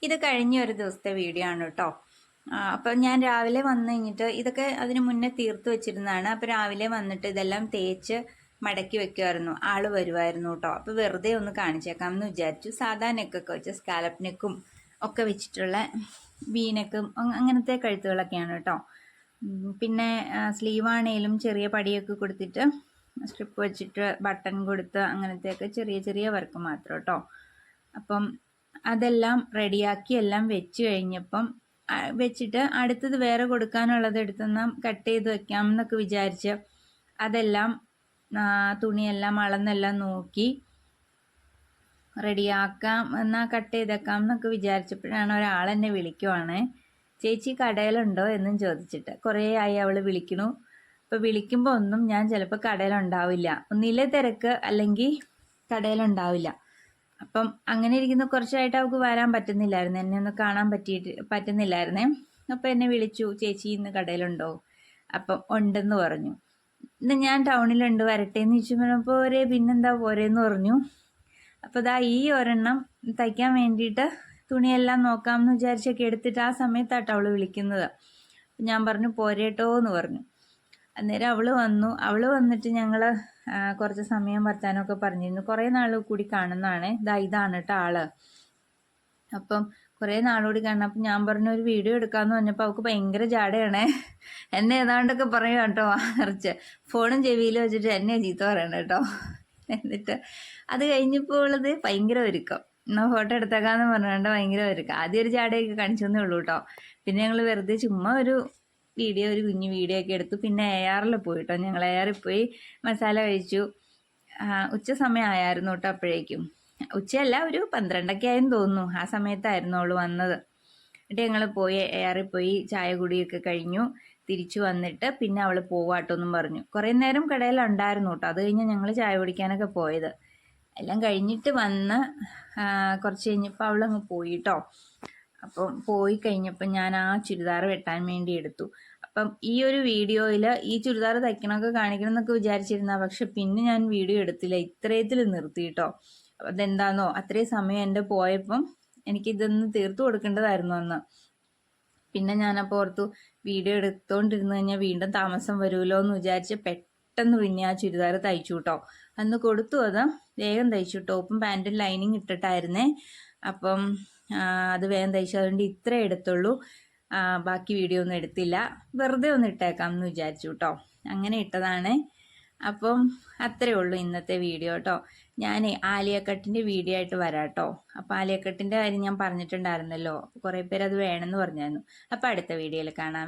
ഇത് കഴിഞ്ഞ ഒരു ദിവസത്തെ വീഡിയോ ആണ് കേട്ടോ. അപ്പം ഞാൻ രാവിലെ വന്നു കഴിഞ്ഞിട്ട് ഇതൊക്കെ അതിന് മുന്നേ തീർത്ത് വെച്ചിരുന്നതാണ്. അപ്പം രാവിലെ വന്നിട്ട് ഇതെല്ലാം തേച്ച് മടക്കി വെക്കുമായിരുന്നു. ആള് വരുമായിരുന്നു കേട്ടോ. അപ്പം വെറുതെ ഒന്ന് കാണിച്ചേക്കാം എന്ന് വിചാരിച്ചു. സാധാ നെക്കൊക്കെ വെച്ച് സ്കാലപ്പ് നെക്കും ഒക്കെ വെച്ചിട്ടുള്ള വീനെക്കും അങ്ങനത്തെ കഴുത്തുകളൊക്കെയാണ് കേട്ടോ. പിന്നെ സ്ലീവാണേലും ചെറിയ പടിയൊക്കെ കൊടുത്തിട്ട് സ്ട്രിപ്പ് വെച്ചിട്ട് ബട്ടൺ കൊടുത്ത് അങ്ങനത്തെയൊക്കെ ചെറിയ ചെറിയ വർക്ക് മാത്രം കേട്ടോ. അപ്പം അതെല്ലാം റെഡിയാക്കി എല്ലാം വെച്ച് കഴിഞ്ഞപ്പം വെച്ചിട്ട് അടുത്തത് വേറെ കൊടുക്കാനുള്ളത് എടുത്തൊന്ന് കട്ട് ചെയ്ത് വെക്കാം എന്നൊക്കെ വിചാരിച്ച് അതെല്ലാം തുണിയെല്ലാം അളന്നെല്ലാം നോക്കി റെഡിയാക്കാം എന്നാൽ കട്ട് ചെയ്തേക്കാം എന്നൊക്കെ വിചാരിച്ചപ്പോഴാണ് ഒരാളെന്നെ വിളിക്കുവാണേ. ചേച്ചി കടയിലുണ്ടോ എന്നും ചോദിച്ചിട്ട്. കുറേ ആയി അവൾ വിളിക്കണു. അപ്പോൾ വിളിക്കുമ്പോൾ ഒന്നും ഞാൻ ചിലപ്പോൾ കടയിലുണ്ടാവില്ല. ഒന്നിലെ തിരക്ക് അല്ലെങ്കിൽ കടയിലുണ്ടാവില്ല. അപ്പം അങ്ങനെ ഇരിക്കുന്ന കുറച്ചായിട്ട് അവൾക്ക് വരാൻ പറ്റുന്നില്ലായിരുന്നു. എന്നെ ഒന്ന് കാണാൻ പറ്റുന്നില്ലായിരുന്നേ. അപ്പം എന്നെ വിളിച്ചു, ചേച്ചി ഇന്ന് കടയിലുണ്ടോ? അപ്പം ഉണ്ടെന്ന് പറഞ്ഞു. ഇന്ന് ഞാൻ ടൗണിലുണ്ട്, വരട്ടെ എന്ന് ചോദിച്ചു. പോരെ, പിന്നെന്താ പോരേന്ന് പറഞ്ഞു. അപ്പോൾ ഇതാ ഈ ഒരെണ്ണം തയ്ക്കാൻ വേണ്ടിയിട്ട് തുണിയെല്ലാം നോക്കാമെന്ന് വിചാരിച്ചൊക്കെ എടുത്തിട്ട് ആ സമയത്താട്ടോ അവൾ വിളിക്കുന്നത്. ഞാൻ പറഞ്ഞു പോരേട്ടോ എന്ന് പറഞ്ഞു. അന്നേരം അവൾ വന്നിട്ട് ഞങ്ങൾ കുറച്ച് സമയം വർത്താനമൊക്കെ പറഞ്ഞിരുന്നു. കുറേ നാൾ കൂടി കാണുന്നതാണ്. ഇതാണ് കേട്ടോ ആള്. അപ്പം കുറേ നാളുകൂടി കാണണം. അപ്പം ഞാൻ പറഞ്ഞു ഒരു വീഡിയോ എടുക്കാമെന്ന് പറഞ്ഞപ്പോൾ അവൾക്ക് ഭയങ്കര ജാടയാണേ. എന്നെ ഏതാണ്ടൊക്കെ പറയും കേട്ടോ, നിറച്ച് ഫോണും ചെവിയിൽ വെച്ചിട്ട് എന്നെ ചീത്ത പറയണം കേട്ടോ. എന്നിട്ട് അത് കഴിഞ്ഞപ്പോൾ ഉള്ളത് ഭയങ്കര ഒരുക്കം. എന്നാൽ ഫോട്ടോ എടുത്തേക്കാന്ന് പറഞ്ഞുകൊണ്ട് ഭയങ്കര ഒരുക്കം. ആദ്യം ഒരു ജാടയൊക്കെ കാണിച്ചെന്നേ ഉള്ളൂ കേട്ടോ. പിന്നെ ഞങ്ങൾ വെറുതെ ചുമ്മാ ഒരു കുഞ്ഞു വീഡിയോ ഒക്കെ എടുത്തു. പിന്നെ AR പോയിട്ടോ. ഞങ്ങൾ AR പോയി മസാല കഴിച്ചു. ഉച്ച സമയം ആയിരുന്നു കേട്ടോ അപ്പോഴേക്കും. ഉച്ചയല്ല, ഒരു 12 ആയെന്ന് തോന്നുന്നു. ആ സമയത്തായിരുന്നു അവൾ വന്നത്. എന്നിട്ട് ഞങ്ങൾ പോയി AR പോയി ചായ കുടിയൊക്കെ കഴിഞ്ഞു. തിരിച്ചു വന്നിട്ട് പിന്നെ അവൾ പോവാട്ടോന്നും പറഞ്ഞു. കുറേ നേരം കടയിലുണ്ടായിരുന്നു കേട്ടോ. അത് കഴിഞ്ഞ് ഞങ്ങൾ ചായ കുടിക്കാനൊക്കെ പോയത്. എല്ലാം കഴിഞ്ഞിട്ട് വന്ന് കുറച്ച് കഴിഞ്ഞപ്പോൾ അവളങ്ങ് പോയി കേട്ടോ. അപ്പം പോയി കഴിഞ്ഞപ്പോൾ ഞാൻ ആ ചുരിദാർ വെട്ടാൻ വേണ്ടി എടുത്തു. അപ്പം ഈ ഒരു വീഡിയോയിൽ ഈ ചുരിദാർ തയ്ക്കണമൊക്കെ കാണിക്കണം എന്നൊക്കെ വിചാരിച്ചിരുന്ന, പക്ഷെ പിന്നെ ഞാൻ വീഡിയോ എടുത്തില്ല. ഇത്രയത്തിൽ നിർത്തി കേട്ടോ. അതെന്താണെന്നോ, അത്രയും സമയം എൻ്റെ പോയപ്പം എനിക്കിതൊന്ന് തീർത്തു കൊടുക്കേണ്ടതായിരുന്നു അന്ന്. പിന്നെ ഞാനപ്പോൾ ഓർത്തു വീഡിയോ എടുത്തോണ്ടിരുന്നു കഴിഞ്ഞാൽ വീണ്ടും താമസം വരുമല്ലോ എന്ന് വിചാരിച്ച് പെട്ടെന്ന് പിന്നെ ആ ചുരിദാർ തയ്ച്ചു കേട്ടോ. അന്ന് കൊടുത്തു, അത് വേഗം തയ്ച്ചു. ടോപ്പും പാൻറ്റും ലൈനിങ് ഇട്ടിട്ടായിരുന്നേ. അപ്പം അത് വേഗം തയ്ച്ചു. അതുകൊണ്ട് ഇത്രേ എടുത്തുള്ളൂ. ബാക്കി വീഡിയോ ഒന്നും എടുത്തില്ല. വെറുതെ ഒന്ന് ഇട്ടേക്കാം എന്ന് വിചാരിച്ചു കേട്ടോ. അങ്ങനെ ഇട്ടതാണ്. അപ്പം അത്രേ ഉള്ളൂ ഇന്നത്തെ വീഡിയോ കേട്ടോ. ഞാൻ ആലിയ കട്ടിൻ്റെ വീഡിയോ ആയിട്ട് വരാം കേട്ടോ. അപ്പം ആലിയ കട്ടിൻ്റെ കാര്യം ഞാൻ പറഞ്ഞിട്ടുണ്ടായിരുന്നല്ലോ. കുറേ പേര് അത് വേണമെന്ന് പറഞ്ഞായിരുന്നു. അപ്പം അടുത്ത വീഡിയോയിൽ കാണാം.